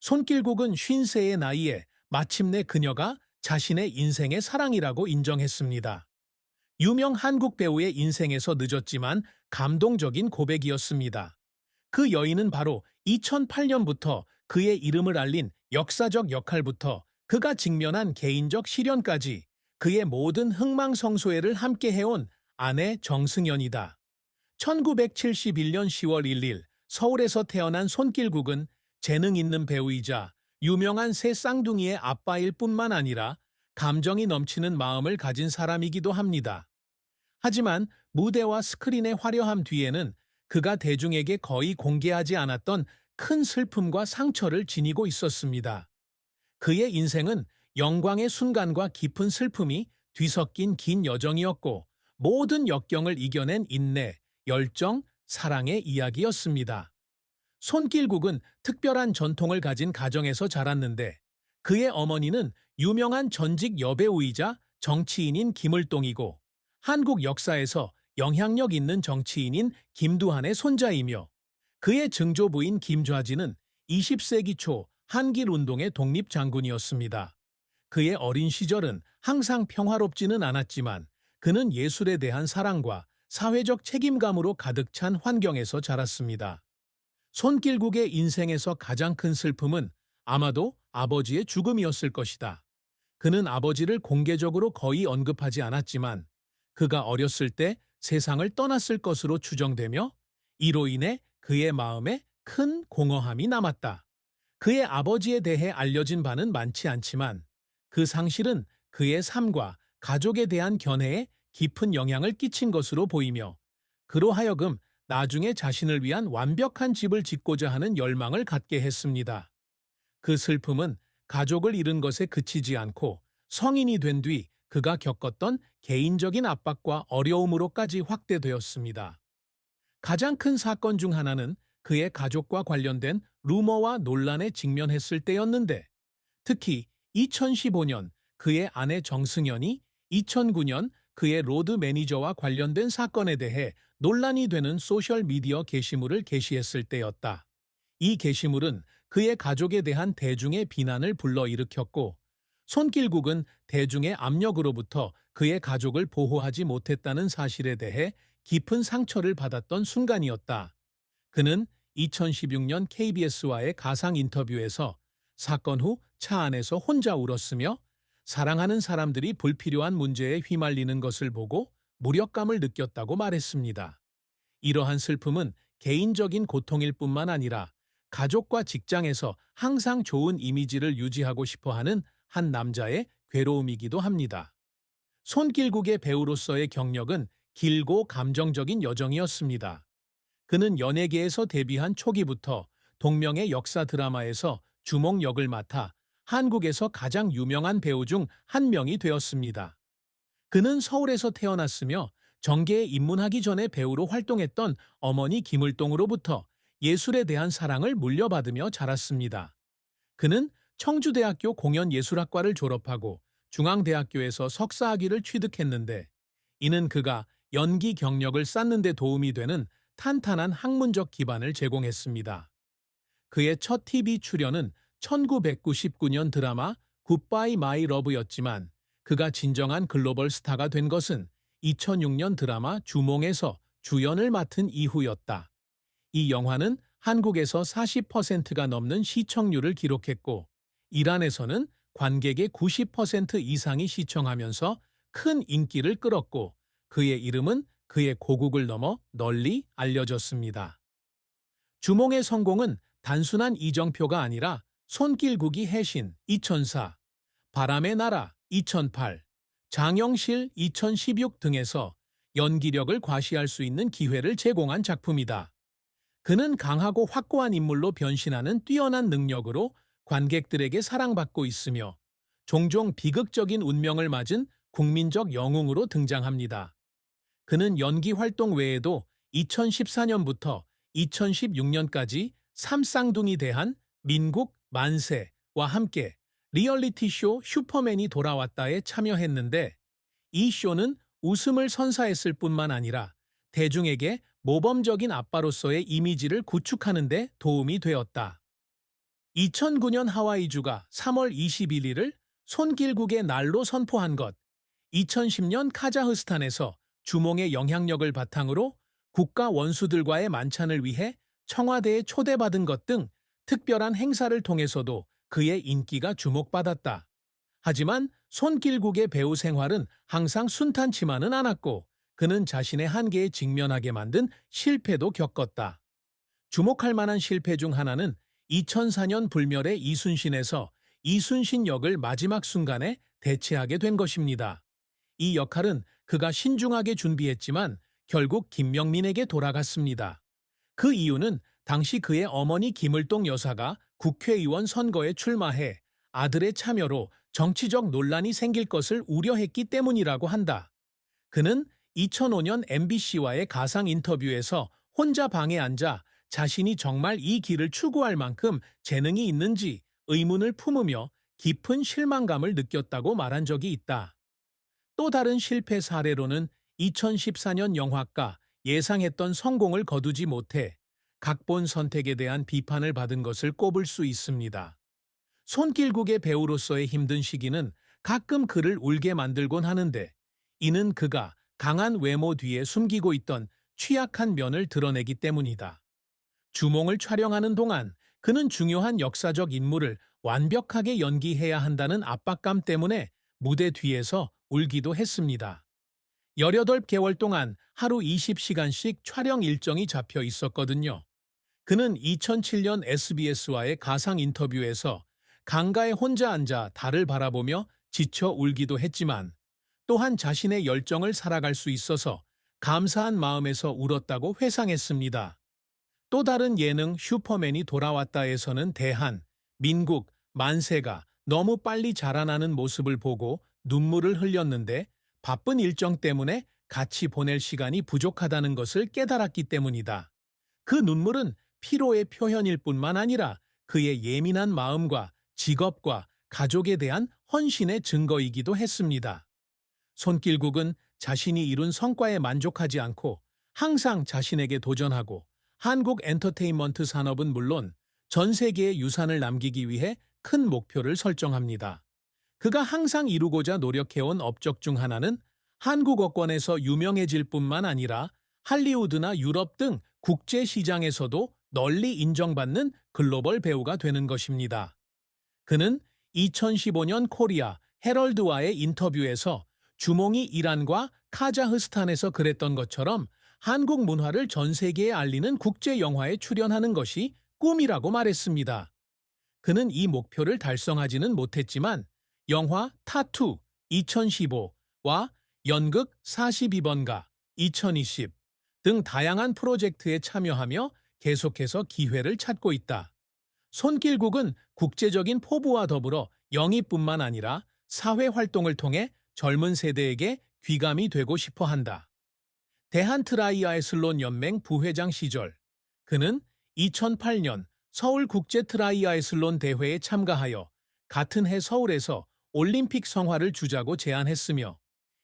손길국은 50세의 나이에 마침내 그녀가 자신의 인생의 사랑이라고 인정했습니다. 유명 한국 배우의 인생에서 늦었지만 감동적인 고백이었습니다. 그 여인은 바로 2008년부터 그의 이름을 알린 역사적 역할부터 그가 직면한 개인적 시련까지 그의 모든 흥망성쇠를 함께 해온 아내 정승연이다. 1971년 10월 1일 서울에서 태어난 손길국은 재능 있는 배우이자 유명한 새 쌍둥이의 아빠일 뿐만 아니라 감정이 넘치는 마음을 가진 사람이기도 합니다. 하지만 무대와 스크린의 화려함 뒤에는 그가 대중에게 거의 공개하지 않았던 큰 슬픔과 상처를 지니고 있었습니다. 그의 인생은 영광의 순간과 깊은 슬픔이 뒤섞인 긴 여정이었고 모든 역경을 이겨낸 인내, 열정, 사랑의 이야기였습니다. 손길국은 특별한 전통을 가진 가정에서 자랐는데 그의 어머니는 유명한 전직 여배우이자 정치인인 김을동이고 한국 역사에서 영향력 있는 정치인인 김두한의 손자이며 그의 증조부인 김좌지는 20세기 초 한길운동의 독립장군이었습니다. 그의 어린 시절은 항상 평화롭지는 않았지만 그는 예술에 대한 사랑과 사회적 책임감으로 가득 찬 환경에서 자랐습니다. 손길국의 인생에서 가장 큰 슬픔은 아마도 아버지의 죽음이었을 것이다. 그는 아버지를 공개적으로 거의 언급하지 않았지만 그가 어렸을 때 세상을 떠났을 것으로 추정되며 이로 인해 그의 마음에 큰 공허함이 남았다. 그의 아버지에 대해 알려진 바는 많지 않지만 그 상실은 그의 삶과 가족에 대한 견해에 깊은 영향을 끼친 것으로 보이며 그로 하여금 나중에 자신을 위한 완벽한 집을 짓고자 하는 열망을 갖게 했습니다. 그 슬픔은 가족을 잃은 것에 그치지 않고 성인이 된 뒤 그가 겪었던 개인적인 압박과 어려움으로까지 확대되었습니다. 가장 큰 사건 중 하나는 그의 가족과 관련된 루머와 논란에 직면했을 때였는데 특히 2015년 그의 아내 정승연이 2009년 그의 로드 매니저와 관련된 사건에 대해 논란이 되는 소셜미디어 게시물을 게시했을 때였다. 이 게시물은 그의 가족에 대한 대중의 비난을 불러일으켰고 손길국은 대중의 압력으로부터 그의 가족을 보호하지 못했다는 사실에 대해 깊은 상처를 받았던 순간이었다. 그는 2016년 KBS와의 가상 인터뷰에서 사건 후 차 안에서 혼자 울었으며 사랑하는 사람들이 불필요한 문제에 휘말리는 것을 보고 무력감을 느꼈다고 말했습니다. 이러한 슬픔은 개인적인 고통일 뿐만 아니라 가족과 직장에서 항상 좋은 이미지를 유지하고 싶어하는 한 남자의 괴로움이기도 합니다. 손길국의 배우로서의 경력은 길고 감정적인 여정이었습니다. 그는 연예계에서 데뷔한 초기부터 동명의 역사 드라마에서 주목 역을 맡아 한국에서 가장 유명한 배우 중 한 명이 되었습니다. 그는 서울에서 태어났으며 정계에 입문하기 전에 배우로 활동했던 어머니 김을동으로부터 예술에 대한 사랑을 물려받으며 자랐습니다. 그는 청주대학교 공연예술학과를 졸업하고 중앙대학교에서 석사학위를 취득했는데 이는 그가 연기 경력을 쌓는 데 도움이 되는 탄탄한 학문적 기반을 제공했습니다. 그의 첫 TV 출연은 1999년 드라마 굿바이 마이 러브였지만 그가 진정한 글로벌 스타가 된 것은 2006년 드라마 주몽에서 주연을 맡은 이후였다. 이 영화는 한국에서 40%가 넘는 시청률을 기록했고 이란에서는 관객의 90% 이상이 시청하면서 큰 인기를 끌었고 그의 이름은 그의 고국을 넘어 널리 알려졌습니다. 주몽의 성공은 단순한 이정표가 아니라 손길국이 해신 2004, 바람의 나라 2008, 장영실 2016 등에서 연기력을 과시할 수 있는 기회를 제공한 작품이다. 그는 강하고 확고한 인물로 변신하는 뛰어난 능력으로 관객들에게 사랑받고 있으며 종종 비극적인 운명을 맞은 국민적 영웅으로 등장합니다. 그는 연기 활동 외에도 2014년부터 2016년까지 삼쌍둥이 대한 민국 만세와 함께 리얼리티쇼 슈퍼맨이 돌아왔다에 참여했는데 이 쇼는 웃음을 선사했을 뿐만 아니라 대중에게 모범적인 아빠로서의 이미지를 구축하는 데 도움이 되었다. 2009년 하와이주가 3월 21일을 손길국의 날로 선포한 것, 2010년 카자흐스탄에서 주몽의 영향력을 바탕으로 국가 원수들과의 만찬을 위해 청와대에 초대받은 것 등 특별한 행사를 통해서도 그의 인기가 주목받았다. 하지만 손길국의 배우 생활은 항상 순탄치만은 않았고 그는 자신의 한계에 직면하게 만든 실패도 겪었다. 주목할 만한 실패 중 하나는 2004년 불멸의 이순신에서 이순신 역을 마지막 순간에 대체하게 된 것입니다. 이 역할은 그가 신중하게 준비했지만 결국 김명민에게 돌아갔습니다. 그 이유는 당시 그의 어머니 김을동 여사가 국회의원 선거에 출마해 아들의 참여로 정치적 논란이 생길 것을 우려했기 때문이라고 한다. 그는 2005년 MBC와의 가상 인터뷰에서 혼자 방에 앉아 자신이 정말 이 길을 추구할 만큼 재능이 있는지 의문을 품으며 깊은 실망감을 느꼈다고 말한 적이 있다. 또 다른 실패 사례로는 2014년 영화과 예상했던 성공을 거두지 못해 각본 선택에 대한 비판을 받은 것을 꼽을 수 있습니다. 손길국의 배우로서의 힘든 시기는 가끔 그를 울게 만들곤 하는데 이는 그가 강한 외모 뒤에 숨기고 있던 취약한 면을 드러내기 때문이다. 주몽을 촬영하는 동안 그는 중요한 역사적 인물을 완벽하게 연기해야 한다는 압박감 때문에 무대 뒤에서 울기도 했습니다. 18개월 동안 하루 20시간씩 촬영 일정이 잡혀 있었거든요. 그는 2007년 SBS와의 가상 인터뷰에서 강가에 혼자 앉아 달을 바라보며 지쳐 울기도 했지만 또한 자신의 열정을 살아갈 수 있어서 감사한 마음에서 울었다고 회상했습니다. 또 다른 예능 슈퍼맨이 돌아왔다에서는 대한, 민국, 만세가 너무 빨리 자라나는 모습을 보고 눈물을 흘렸는데 바쁜 일정 때문에 같이 보낼 시간이 부족하다는 것을 깨달았기 때문이다. 그 눈물은 피로의 표현일 뿐만 아니라 그의 예민한 마음과 직업과 가족에 대한 헌신의 증거이기도 했습니다. 손길국은 자신이 이룬 성과에 만족하지 않고 항상 자신에게 도전하고 한국 엔터테인먼트 산업은 물론 전 세계에 유산을 남기기 위해 큰 목표를 설정합니다. 그가 항상 이루고자 노력해온 업적 중 하나는 한국어권에서 유명해질 뿐만 아니라 할리우드나 유럽 등 국제 시장에서도 널리 인정받는 글로벌 배우가 되는 것입니다. 그는 2015년 코리아 헤럴드와의 인터뷰에서 주몽이 이란과 카자흐스탄에서 그랬던 것처럼 한국 문화를 전 세계에 알리는 국제 영화에 출연하는 것이 꿈이라고 말했습니다. 그는 이 목표를 달성하지는 못했지만 영화 타투 2015와 연극 42번가 2020 등 다양한 프로젝트에 참여하며 계속해서 기회를 찾고 있다. 손길국은 국제적인 포부와 더불어 영입뿐만 아니라 사회 활동을 통해 젊은 세대에게 귀감이 되고 싶어 한다. 대한트라이아슬론 연맹 부회장 시절 그는 2008년 서울국제트라이아슬론 대회에 참가하여 같은 해 서울에서 올림픽 성화를 주자고 제안했으며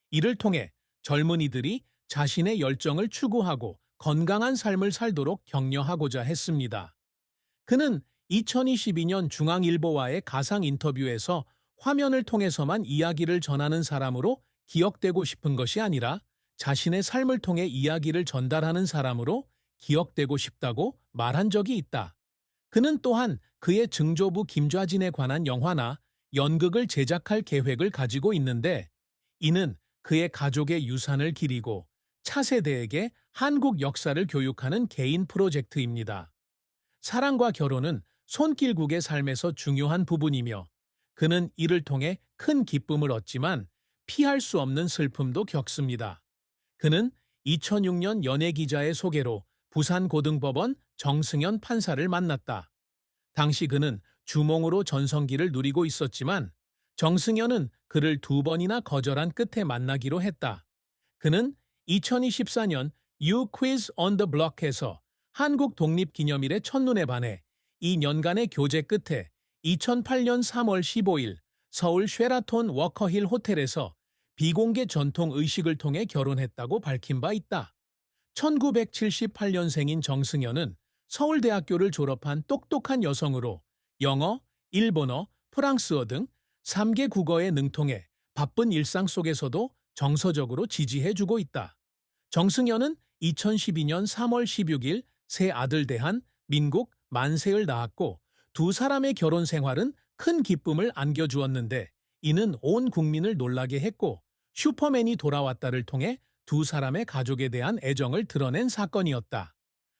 이를 통해 젊은이들이 자신의 열정을 추구하고 건강한 삶을 살도록 격려하고자 했습니다. 그는 2022년 중앙일보와의 가상 인터뷰에서 화면을 통해서만 이야기를 전하는 사람으로 기억되고 싶은 것이 아니라 자신의 삶을 통해 이야기를 전달하는 사람으로 기억되고 싶다고 말한 적이 있다. 그는 또한 그의 증조부 김좌진에 관한 영화나 연극을 제작할 계획을 가지고 있는데 이는 그의 가족의 유산을 기리고 차세대에게 한국 역사를 교육하는 개인 프로젝트입니다. 사랑과 결혼은 손길국의 삶에서 중요한 부분이며 그는 이를 통해 큰 기쁨을 얻지만 피할 수 없는 슬픔도 겪습니다. 그는 2006년 연예기자의 소개로 부산고등법원 정승현 판사를 만났다. 당시 그는 주몽으로 전성기를 누리고 있었지만 정승현은 그를 2번이나 거절한 끝에 만나기로 했다. 그는 2024년 You Quiz on the Block에서 한국 독립기념일의 첫눈에 반해 2년간의 교제 끝에 2008년 3월 15일 서울 쉐라톤 워커힐 호텔에서 비공개 전통 의식을 통해 결혼했다고 밝힌 바 있다. 1978년생인 정승현은 서울대학교를 졸업한 똑똑한 여성으로 영어, 일본어, 프랑스어 등 3개 국어에 능통해 바쁜 일상 속에서도 정서적으로 지지해주고 있다. 정승연은 2012년 3월 16일 새 아들 대한 민국 만세를 낳았고 두 사람의 결혼 생활은 큰 기쁨을 안겨주었는데 이는 온 국민을 놀라게 했고 슈퍼맨이 돌아왔다를 통해 두 사람의 가족에 대한 애정을 드러낸 사건이었다.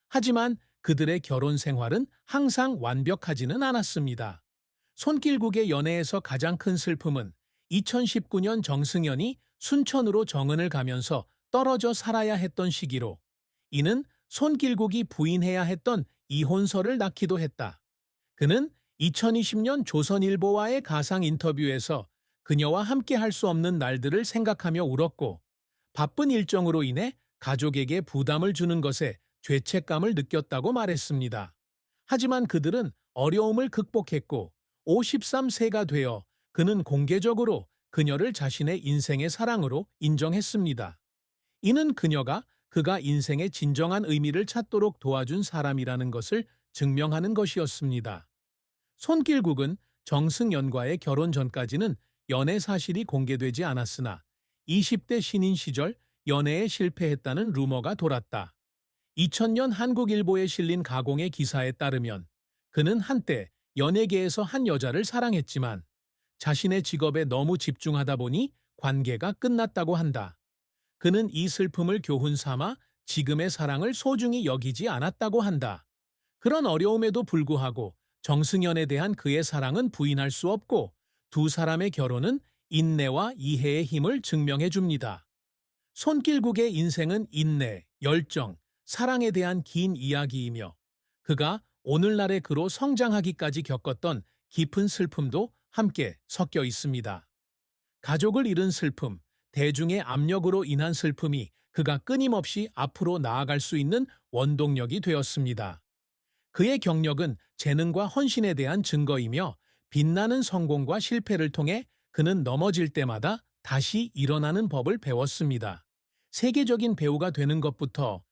하지만 그들의 결혼 생활은 항상 완벽하지는 않았습니다. 손길국의 연애에서 가장 큰 슬픔은 2019년 정승연이 순천으로 정은을 가면서 떨어져 살아야 했던 시기로 이는 손길국이 부인해야 했던 이혼서를 낳기도 했다. 그는 2020년 조선일보와의 가상 인터뷰에서 그녀와 함께 할 수 없는 날들을 생각하며 울었고 바쁜 일정으로 인해 가족에게 부담을 주는 것에 죄책감을 느꼈다고 말했습니다. 하지만 그들은 어려움을 극복했고 53세가 되어 그는 공개적으로 그녀를 자신의 인생의 사랑으로 인정했습니다. 이는 그가 인생의 진정한 의미를 찾도록 도와준 사람이라는 것을 증명하는 것이었습니다. 손길국은 정승연과의 결혼 전까지는 연애 사실이 공개되지 않았으나 20대 신인 시절 연애에 실패했다는 루머가 돌았다. 2000년 한국일보에 실린 가공의 기사에 따르면 그는 한때 연예계에서 한 여자를 사랑했지만 자신의 직업에 너무 집중하다 보니 관계가 끝났다고 한다. 그는 이 슬픔을 교훈 삼아 지금의 사랑을 소중히 여기지 않았다고 한다. 그런 어려움에도 불구하고 정승연에 대한 그의 사랑은 부인할 수 없고 두 사람의 결혼은 인내와 이해의 힘을 증명해 줍니다. 손길국의 인생은 인내, 열정, 사랑에 대한 긴 이야기이며 그가 오늘날의 그로 성장하기까지 겪었던 깊은 슬픔도 함께 섞여 있습니다. 가족을 잃은 슬픔, 대중의 압력으로 인한 슬픔이 그가 끊임없이 앞으로 나아갈 수 있는 원동력이 되었습니다. 그의 경력은 재능과 헌신에 대한 증거이며 빛나는 성공과 실패를 통해 그는 넘어질 때마다 다시 일어나는 법을 배웠습니다. 세계적인 배우가 되는 것부터